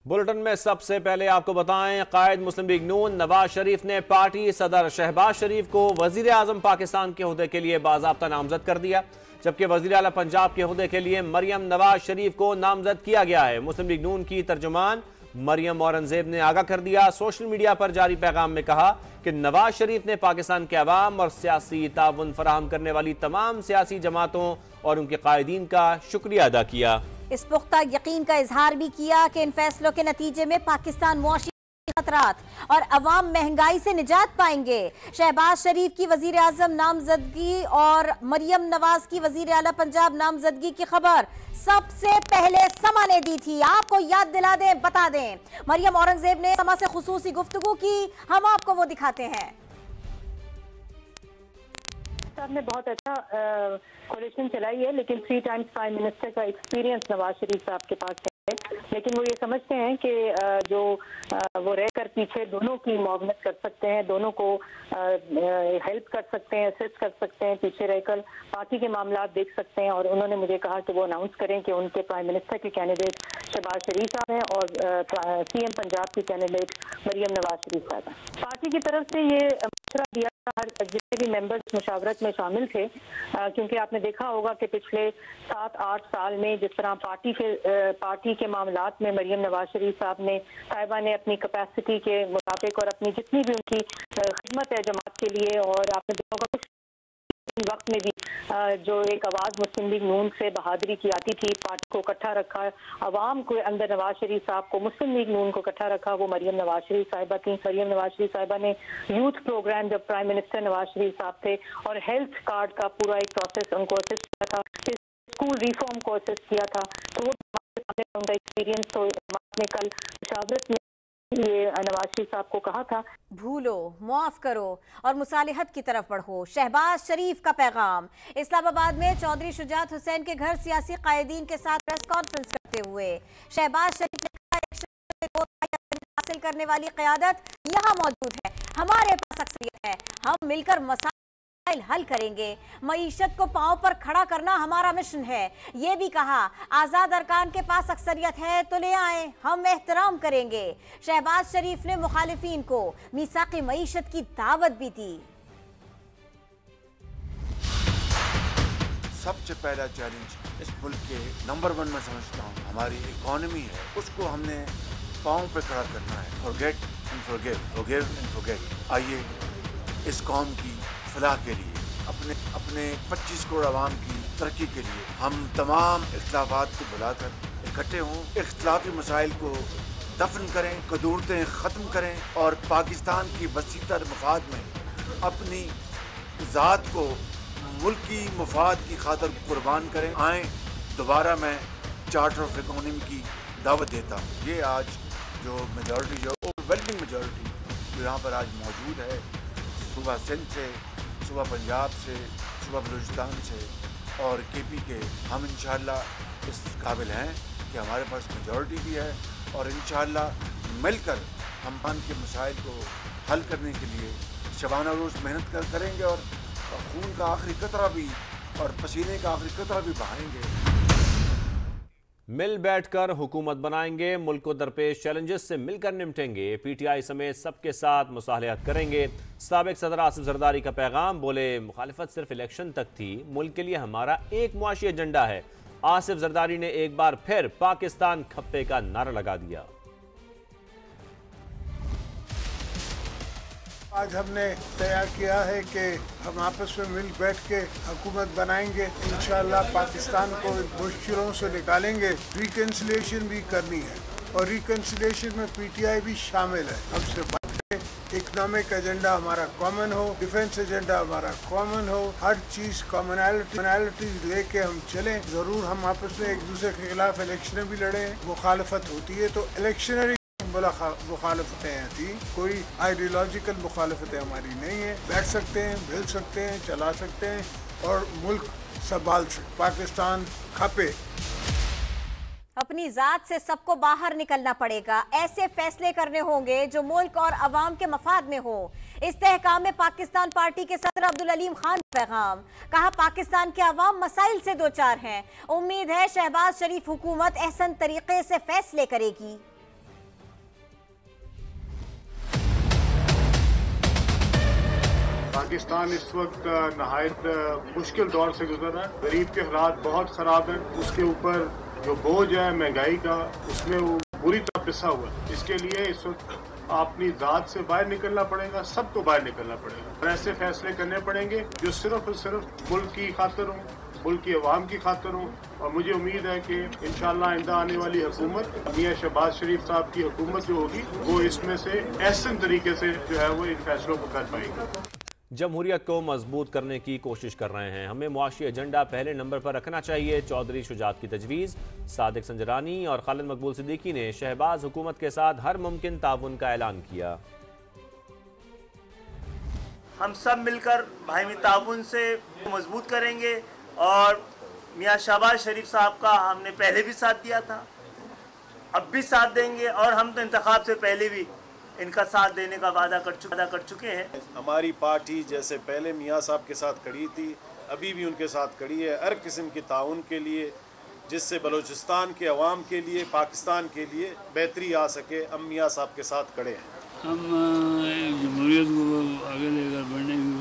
Bulletin में सबसे पहले आपको बताएं, कायद मुस्लिम लीग नून नवाज शरीफ ने पार्टी सदर शहबाज शरीफ को वजीर आजम पाकिस्तान के ओहदे के लिए बाज़ाब्ता नामजद कर दिया, जबकि वजीर आला पंजाब के ओहदे के लिए मरियम नवाज शरीफ को नामजद किया गया है। मुस्लिम लीग नून की तर्जुमान मरियम औरंगजेब ने आगाह कर दिया। सोशल मीडिया पर जारी पैगाम में कहा कि नवाज शरीफ ने पाकिस्तान के अवाम और सियासी ताउन फराहम करने वाली तमाम सियासी जमातों और उनके कायदीन का शुक्रिया अदा किया। इस पुख्ता यकीन का इजहार भी किया कि इन फैसलों के नतीजे में पाकिस्तान मुआशी खतरात और अवाम महंगाई से निजात पाएंगे। शहबाज शरीफ की वजीर आजम नामजदगी और मरियम नवाज की वजीर आला पंजाब नामजदगी की खबर सबसे पहले समा ने दी थी। आपको याद दिला दें, बता दें, मरियम औरंगजेब ने समा से खुसूसी गुफ्तगू की, हम आपको वो दिखाते हैं। साहब ने बहुत अच्छा कोलिशन चलाई है, लेकिन 3 टाइम्स प्राइम मिनिस्टर का एक्सपीरियंस नवाज शरीफ साहब के पास है, लेकिन वो ये समझते हैं कि जो वो रहकर पीछे दोनों की मुआवनत कर सकते हैं, दोनों को हेल्प कर सकते हैं, असिस्ट कर सकते हैं, पीछे रहकर पार्टी के मामला देख सकते हैं। और उन्होंने मुझे कहा कि वो अनाउंस करें कि उनके प्राइम मिनिस्टर के कैंडिडेट शहबाज शरीफ साहब हैं और सीएम पंजाब की कैंडिडेट मरियम नवाज शरीफ साहब हैं। पार्टी की तरफ से ये मशवरा दिया हर जितने भी मेंबर्स मुशावरत में शामिल थे, क्योंकि आपने देखा होगा कि पिछले 7-8 साल में जिस तरह पार्टी के मामलात में मरियम नवाज शरीफ साहिबा ने अपनी कैपेसिटी के मुताबिक और अपनी जितनी भी उनकी खिदमत है जमात के लिए, और आपने देखा होगा कुछ वक्त में भी जो एक आवाज़ मुस्लिम लीग नून से बहादुरी की आती थी, पार्टी को इकट्ठा रखा, अवाम को अंदर नवाज शरीफ साहब को, मुस्लिम लीग नून को इकट्ठा रखा, वो मरियम नवाज शरीफ साहिबा थी। मरियम नवाज शरीफ साहिबा ने यूथ प्रोग्राम जब प्राइम मिनिस्टर नवाज शरीफ साहब थे और हेल्थ कार्ड का पूरा एक प्रोसेस उनको असिस्ट किया था, फिर स्कूल रिफॉर्म को असिस्ट किया था, तो वो उनका एक्सपीरियंस। तो ने कल मुशावरत में ये नवाज शरीफ साहब को कहा था, भूलो, माफ करो और मुसालिहत की तरफ बढ़ो। शहबाज शरीफ का पैगाम। इस्लामाबाद में चौधरी शुजात हुसैन के घर सियासी कायदीन के साथ प्रेस कॉन्फ्रेंस करते हुए शहबाज शरीफ ने कहा, हासिल करने वाली क़यादत यहाँ मौजूद है, हमारे पास अक्सरियत है, हम मिलकर मसाइल हल करेंगे, मईशत को पांव पर खड़ा करना हमारा मिशन है। ये भी कहा, आजाद अरकान के पास अक्सरियत है तो ले आए, हम एहतराम करेंगे। शहबाज शरीफ ने मुखालिफिन को मीसाक़े मईशत की दावत भी दी। सबसे पहला चैलेंज इस मुल्क के नंबर 1 में समझता हूँ हमारी इकोनॉमी है, उसको हमने पांव पे खड़ा करना है। Forget and forgive, forgive and forget. आइए इस कौम की फलाह के लिए, अपने 25 करोड़ आवाम की तरक्की के लिए हम तमाम इख्तिलाफात को बुलाकर इकट्ठे हों, इख्तिलाफी मसाइल को दफन करें, कदूरतें ख़त्म करें और पाकिस्तान की वसीतर मफाद में अपनी ज़ात को मुल्की मफाद की खातिर कुर्बान करें। आए दोबारा मैं चार्टर ऑफ इकोनॉमी की दावत देता हूँ। ये आज जो मेजॉरिटी, जो ओवरवेलमिंग मेजॉरिटी जो यहाँ पर आज मौजूद है, सुबह सिंध से, सुबह पंजाब से, सुबह बलूचिस्तान से और केपी के, हम इंशाअल्लाह इस काबिल हैं कि हमारे पास मेजॉरिटी भी है और इंशाअल्लाह मिलकर हम पान के मसाइल को हल करने के लिए शबाना रोज़ मेहनत करेंगे और खून का आखिरी कतरा भी और पसीने का आखिरी कतरा भी बहाएंगे। मिल बैठकर हुकूमत बनाएंगे, मुल्क को दरपेश चैलेंजेस से मिलकर निपटेंगे, पीटीआई समेत सबके साथ मुसालहत करेंगे। साबिक सदर आसिफ जरदारी का पैगाम, बोले मुखालिफत सिर्फ इलेक्शन तक थी, मुल्क के लिए हमारा एक मुआशी एजेंडा है। आसिफ जरदारी ने एक बार फिर पाकिस्तान खप्पे का नारा लगा दिया। आज हमने तैयार किया है कि हम आपस में मिल बैठ के हुकूमत बनाएंगे, इंशाअल्लाह पाकिस्तान को मुश्किलों से निकालेंगे। रिकन्सिलिएशन भी करनी है और रिकन्सिलिएशन में पीटीआई भी शामिल है। हमसे बात करें, इकोनॉमिक एजेंडा हमारा कॉमन हो, डिफेंस एजेंडा हमारा कॉमन हो, हर चीज़ कॉमनैलिटी लेके हम चलें। ज़रूर हम आपस में एक दूसरे के खिलाफ इलेक्शन भी लड़े, मुखालफत होती है तो इलेक्शनरी मुखालफतें थी, कोई आइडियोलॉजिकल मुखालफतें हमारी नहीं है। बैठ सकते हैं, मिल सकते हैं, चला सकते हैं और मुल्क संभाल सकते। पाकिस्तान खपे। अपनी जात से सबको बाहर निकलना पड़ेगा, ऐसे फैसले करने होंगे जो मुल्क और अवाम के मफाद में हो। इस्तेहकाम में पाकिस्तान पार्टी के सदर अब्दुल अलीम खान पैगाम, कहा पाकिस्तान के अवाम मसाइल से दो चार हैं, उम्मीद है शहबाज शरीफ हुकूमत एहसन तरीके से फैसले करेगी। पाकिस्तान इस वक्त नहायत मुश्किल दौर से गुजर रहा है। गरीब के हालात बहुत ख़राब हैं। उसके ऊपर जो बोझ है महंगाई का, उसमें वो बुरी तरह पिसा हुआ है। इसके लिए इस वक्त अपनी ज़ात से बाहर निकलना पड़ेगा, सबको बाहर निकलना पड़ेगा और ऐसे फैसले करने पड़ेंगे जो सिर्फ और सिर्फ मुल्क की खातिर हों, मुल्क की अवाम की खातिर हों। और मुझे उम्मीद है कि इंशाअल्लाह आइंदा आने वाली हुकूमत, मियां शहबाज शरीफ साहब की हुकूमत जो होगी, वो इसमें से ऐसे तरीके से जो है वो इन फैसलों को कर पाएगी। जमहूरियत को मजबूत करने की कोशिश कर रहे हैं, हमें मुआशी एजेंडा पहले नंबर पर रखना चाहिए। चौधरी शुजात की तजवीज़। सादिक संजरानी और खालिद मकबूल सिद्दीकी ने शहबाज हुकूमत के साथ हर मुमकिन ताउन का ऐलान किया। हम सब मिलकर बाहिमी ताउन से मजबूत करेंगे और मियां शहबाज शरीफ साहब का हमने पहले भी साथ दिया था, अब भी साथ देंगे और हम तो इंतखाब से पहले भी इनका साथ देने का वादा कर चुके हैं। हमारी पार्टी जैसे पहले मियां साहब के साथ खड़ी थी, अभी भी उनके साथ खड़ी है हर किस्म की ताउन के लिए, जिससे बलूचिस्तान के अवाम के लिए, पाकिस्तान के लिए बेहतरी आ सके। हम मियां साहब के साथ खड़े हैं। हम जमहूरियत को आगे लेकर बढ़ने की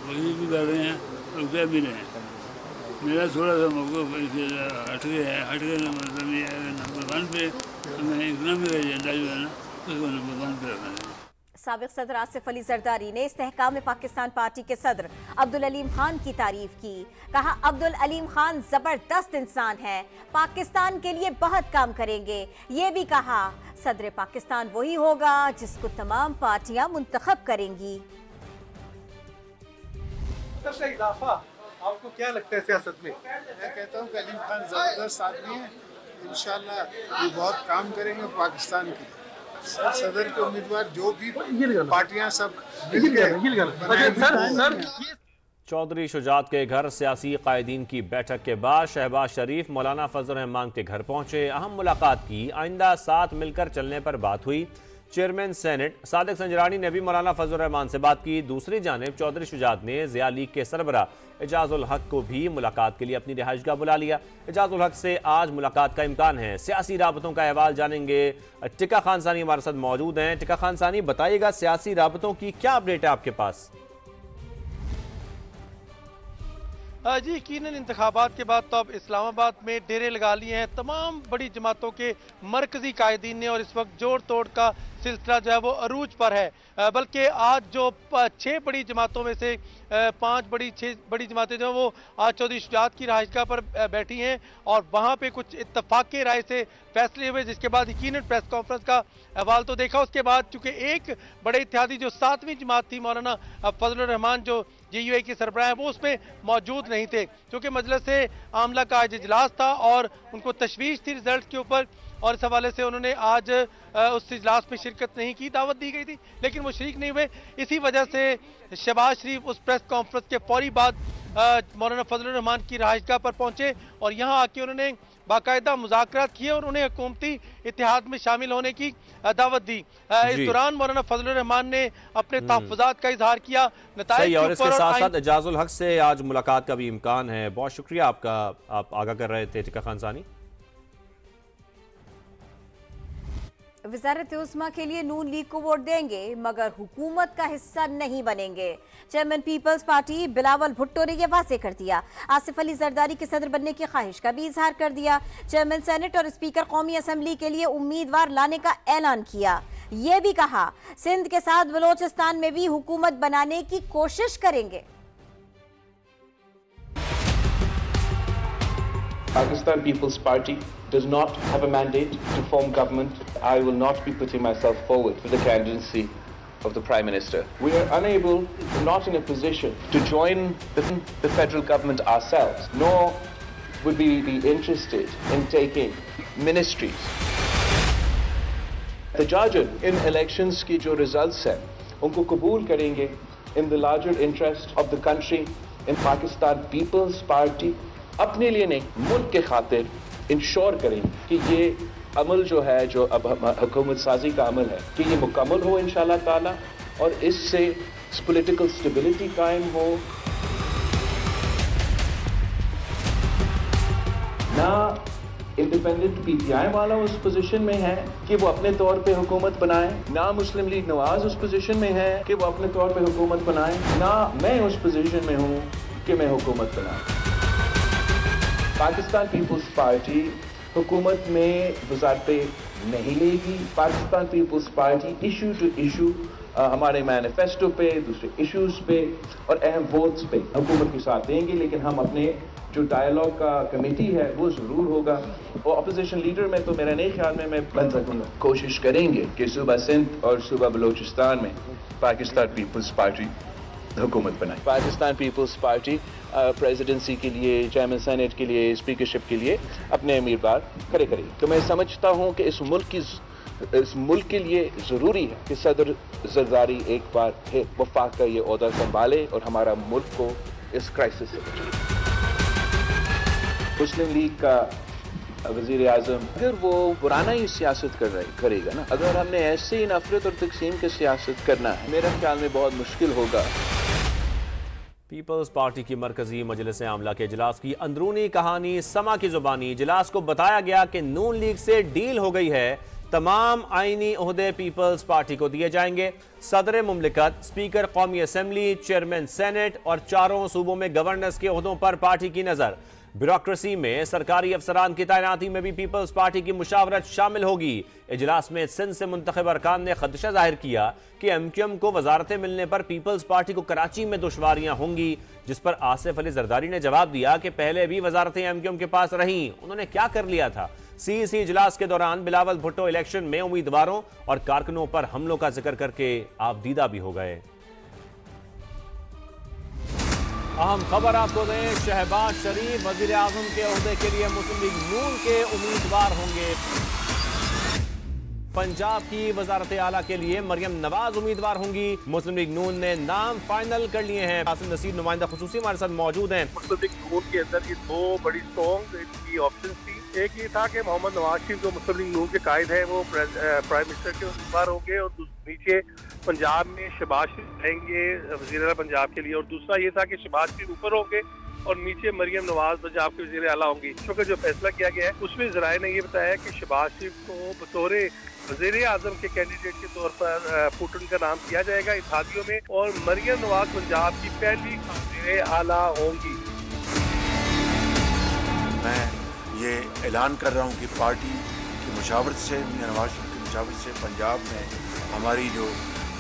कोशिश भी कर रहे हैं और कर भी रहे हैं। मेरा थोड़ा सा मौक़िफ़ हट गया मतलब ये है नंबर 1 पे हमें इकनॉमिक एजेंडा जो है ना उसको नंबर 1 पे रखना है। साबिक सदर आसिफ अली जरदारी ने इस्तेहकाम पाकिस्तान पार्टी के सदर अब्दुल अलीम खान की तारीफ की। कहा अब्दुल अलीम खान जबरदस्त इंसान है, पाकिस्तान के लिए बहुत काम करेंगे। ये भी कहा सदर पाकिस्तान वही होगा जिसको तमाम पार्टियां मुंतखब करेंगी। सबसे इजाफा आपको क्या लगता है सियासत में? मैं कहता हूँ कि अलीम खान ज़बरदस्त आदमी है, इंशाअल्लाह ये बहुत काम करेंगे पाकिस्तान के लिए। सदर के उम्मीदवार जो भी पार्टियां सब चौधरी शुजात के घर सियासी कायदीन की बैठक के बाद शहबाज शरीफ मौलाना फजल रहमान के घर पहुंचे, अहम मुलाकात की, आइंदा साथ मिलकर चलने पर बात हुई। चेयरमैन सेनेट सादिक संजरानी ने भी मौलाना फजल रहमान से बात की। दूसरी जानिब चौधरी शुजात ने ज़िया लीग के सरबरा एजाजुल हक को भी मुलाकात के लिए अपनी रिहाइशगाह बुला लिया। एजाजुल हक से आज मुलाकात का इम्कान है। सियासी राबतों का अहवाल जानेंगे। टिका खानसानी हमारे साथ मौजूद हैं। टिका खानसानी, बताइएगा सियासी राबतों की क्या अपडेट है आपके पास? जी यकीनन इंतखाबात के बाद तो अब इस्लामाबाद में डेरे लगा लिए हैं तमाम बड़ी जमातों के मरकजी कायदीन ने और इस वक्त जोड़ तोड़ का सिलसिला जो है वो अरूज पर है। बल्कि आज जो 6 बड़ी जमातों में से 6 बड़ी जमातें जो हैं वो आज चौधरी शुजात की रहायशगाह पर बैठी हैं और वहाँ पे कुछ इत्तफाक़ी राय से फैसले हुए, जिसके बाद यकीनन प्रेस कॉन्फ्रेंस का अहवाल तो देखा। उसके बाद चूँकि एक बड़े इत्तेहादी जो 7वीं जमात थी मौलाना फजल रहमान जो JUI के सरबराह हैं वो उसमें मौजूद नहीं थे, क्योंकि मजलिस आमला का आज इजलास था और उनको तशवीश थी रिजल्ट के ऊपर और इस हवाले से उन्होंने आज उस इजलास में शिरकत नहीं की। दावत दी गई थी लेकिन वो शरीक नहीं हुए। इसी वजह से शहबाज शरीफ उस प्रेस कॉन्फ्रेंस के फौरी बाद मौलाना फजल रहमान की रहायशगाह पर पहुंचे और यहाँ आके उन्होंने बाकायदा मुज़ाकरात किए और उन्हें हुकूमती इत्तेहाद में शामिल होने की दावत दी। इस दौरान मौलाना फजल रहमान ने अपने तहफ़्फ़ुज़ात का इजहार किया। सही, और इसके साथ साथ एजाजुल हक से आज मुलाकात का भी इम्कान है। बहुत शुक्रिया आपका, आप आगाह कर रहे थे टिका खानसानी। वज़ारत उस्मा के लिए नून लीग को वोट देंगे मगर हुकूमत का हिस्सा नहीं बनेंगे। चेयरमैन पीपल्स पार्टी बिलावल भुट्टो ने यह वाज़ेह कर दिया। आसिफ अली जरदारी के सदर बनने की ख्वाहिश का भी इजहार कर दिया। चेयरमैन सेनेट और स्पीकर कौमी असम्बली के लिए उम्मीदवार लाने का ऐलान किया। ये भी कहा सिंध के साथ बलोचिस्तान में भी हुकूमत बनाने की कोशिश करेंगे। Pakistan People's Party does not have a mandate to form government. I will not be putting myself forward for the candidacy of the Prime Minister. We are unable, not in a position to join the federal government ourselves, nor would we be interested in taking ministries. The jargon in elections की जो results हैं, उनको कबूल करेंगे in the larger interest of the country, in Pakistan People's Party अपने लिए नहीं मुल्क के खातिर इंश्योर करें कि ये अमल जो है जो अब हुकूमत साजी का अमल है कि ये मुकम्मल हो इंशाअल्लाह ताला और इससे पॉलिटिकल स्टेबिलिटी कायम हो। ना इंडिपेंडेंट PTI वाला उस पोजीशन में है कि वो अपने तौर पे हुकूमत बनाए, ना मुस्लिम लीग नवाज उस पोजीशन में है कि वो अपने तौर पे हुकूमत बनाए, ना मैं उस पोजीशन में हूँ कि मैं हुकूमत बनाऊँ। पाकिस्तान पीपल्स पार्टी हुकूमत में वज़ारतें नहीं लेगी। Pakistan Peoples Party issue to issue हमारे मैनिफेस्टो पे, दूसरे इश्यूज पे और अहम वोट्स पे हुकूमत के साथ देंगे, लेकिन हम अपने जो डायलॉग का कमेटी है वो ज़रूर होगा। और अपोजिशन लीडर में तो मेरा नहीं ख्याल में मैं बन सकूँगा। कोशिश करेंगे कि सूबा सिंध और सूबा बलोचिस्तान में पाकिस्तान पीपल्स पार्टी हुकूमत बनाए। पाकिस्तान पीपल्स पार्टी प्रेसिडेंसी के लिए, चेयरमैन सेनेट के लिए, स्पीकरशिप के लिए अपने उम्मीदवार खड़े करेगी। तो मैं समझता हूँ कि इस मुल्क के लिए ज़रूरी है कि सदर जरदारी एक बार वफाक का ये ओहदा संभाले और हमारा मुल्क को इस क्राइसिस से बचाए। मुस्लिम लीग का वज़ीर आज़म अगर वो पुराना ही सियासत करेगा ना, अगर हमने ऐसे ही नफरत और तकसीम की सियासत करना है, मेरा ख्याल में बहुत मुश्किल होगा। पीपल्स पार्टी की मरकजी मजलिस आमला के इजलास की अंदरूनी कहानी समा की जुबानी। इजलास को बताया गया कि नून लीग से डील हो गई है, तमाम आईनी ओहदे पीपल्स पार्टी को दिए जाएंगे। सदर मुमलिकत, स्पीकर कौमी असम्बली, चेयरमैन सेनेट और चारों सूबों में गवर्नर्स के ओहदों पर पार्टी की नजर। ब्यूरोक्रेसी में सरकारी अफसरान की तैनाती में भी पीपल्स पार्टी की मुशावरत शामिल होगी। इजलास में सिंध से मुंतखब अरकान ने खदशा जाहिर किया कि MQM को वजारतें मिलने पर पीपल्स पार्टी को कराची में दुश्वारियां होंगी, जिस पर आसिफ अली जरदारी ने जवाब दिया कि पहले भी वजारतें MQM के पास रहीं, उन्होंने क्या कर लिया था। CEC इजलास के दौरान बिलावल भुट्टो इलेक्शन में उम्मीदवारों और कारकुनों पर हमलों का जिक्र करके आपदीदा भी हो गए। अहम खबर आपको दें, शहबाज शरीफ वजीर आजम के ओहदे के लिए मुस्लिम लीग नून के उम्मीदवार होंगे। पंजाब की वजारत आला के लिए मरियम नवाज उम्मीदवार होंगी। मुस्लिम लीग नून ने नाम फाइनल कर लिए हैं। कासिम नसीर नुमाइंदा खुसूसी हमारे साथ मौजूद हैं। मुस्लिम लीग नून के अंदर ये दो बड़ी स्ट्रॉन्ग इनकी ऑप्शन थी। एक ये था कि मोहम्मद नवाज शरीफ जो मुस्लिम लीग नून के कायद है वो प्राइम मिनिस्टर के उम्मीदवार होंगे, और नीचे पंजाब में शहबाज शरीफ रहेंगे वज़ीर आला पंजाब के लिए, और दूसरा ये था कि शहबाज शरीफ ऊपर होंगे और नीचे मरियम नवाज पंजाब के वज़ीर आला होंगी। क्योंकि जो फैसला किया गया है उसमें ज़राए ने ये बताया कि शहबाज शरीफ को बतौर वज़ीर आज़म के कैंडिडेट के तौर पर पुट का नाम किया जाएगा इत्तेहादियों में, और मरियम नवाज पंजाब की पहली वज़ीर आला होंगी। मैं ये ऐलान कर रहा हूँ कि पार्टी की मुशावरत से, नवाज शरीफ की मुशावरत से पंजाब में हमारी जो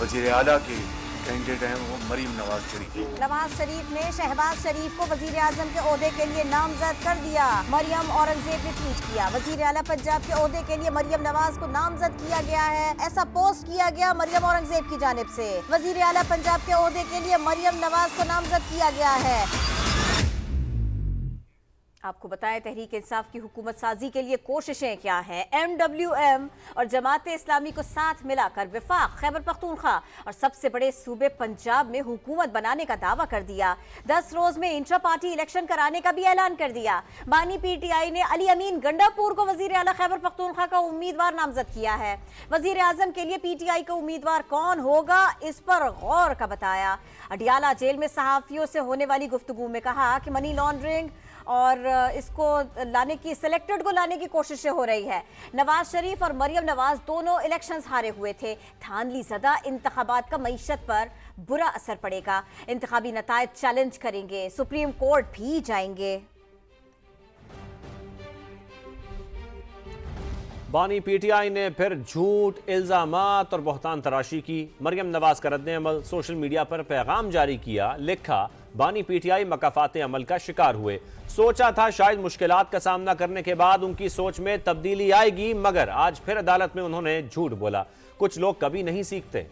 वज़ीर आला के कैंडिडेट हैं वो मरियम नवाज शरीफ। नवाज शरीफ ने शहबाज शरीफ को वजीर आजम के ओहदे के लिए नामजद कर दिया। मरियम औरंगजेब ने ट्वीट किया, वजीर आला पंजाब के ओहदे के लिए मरियम नवाज को नामजद किया गया है। ऐसा पोस्ट किया गया मरियम औरंगजेब की जानिब से। वजीर आला पंजाब के ओहदे के लिए मरियम नवाज को नामजद किया गया है। आपको बताएं, तहरीक इंसाफ की हुकूमत साजी के लिए कोशिशें क्या हैं। MWM और जमात इस्लामी को साथ मिलाकर वफाक, खैबर पख्तूनख्वा और सबसे बड़े सूबे पंजाब में हुकूमत बनाने का दावा कर दिया। 10 रोज में इंट्रा पार्टी इलेक्शन कराने का भी ऐलान कर दिया। बानी PTI ने अली अमीन गंडापुर को वजीर आला खैबर पख्तूनख्वा का उम्मीदवार नामजद किया है। वजीर आजम के लिए PTI का उम्मीदवार कौन होगा, इस पर गौर का बताया। अडियाला जेल में सहाफियों से होने वाली गुफ्तगू में कहा कि मनी लॉन्ड्रिंग और इसको लाने की, सिलेक्टेड को लाने की कोशिशें हो रही है। नवाज शरीफ और मरियम नवाज दोनों इलेक्शंस हारे हुए थे। धांधली ज़दा इंतखाबात का मईशत पर बुरा असर पड़ेगा। इंतखाबी नतायज चैलेंज करेंगे, सुप्रीम कोर्ट भी जाएंगे। बानी PTI ने फिर झूठ, इल्जामात और बहतान तराशी की। मरियम नवाज का रद्द अमल, सोशल मीडिया पर पैगाम जारी किया, लिखा बानी PTI मकाफात अमल का शिकार हुए। सोचा था शायद मुश्किलात का सामना करने के बाद उनकी सोच में तब्दीली आएगी, मगर आज फिर अदालत में उन्होंने झूठ बोला। कुछ लोग कभी नहीं सीखते।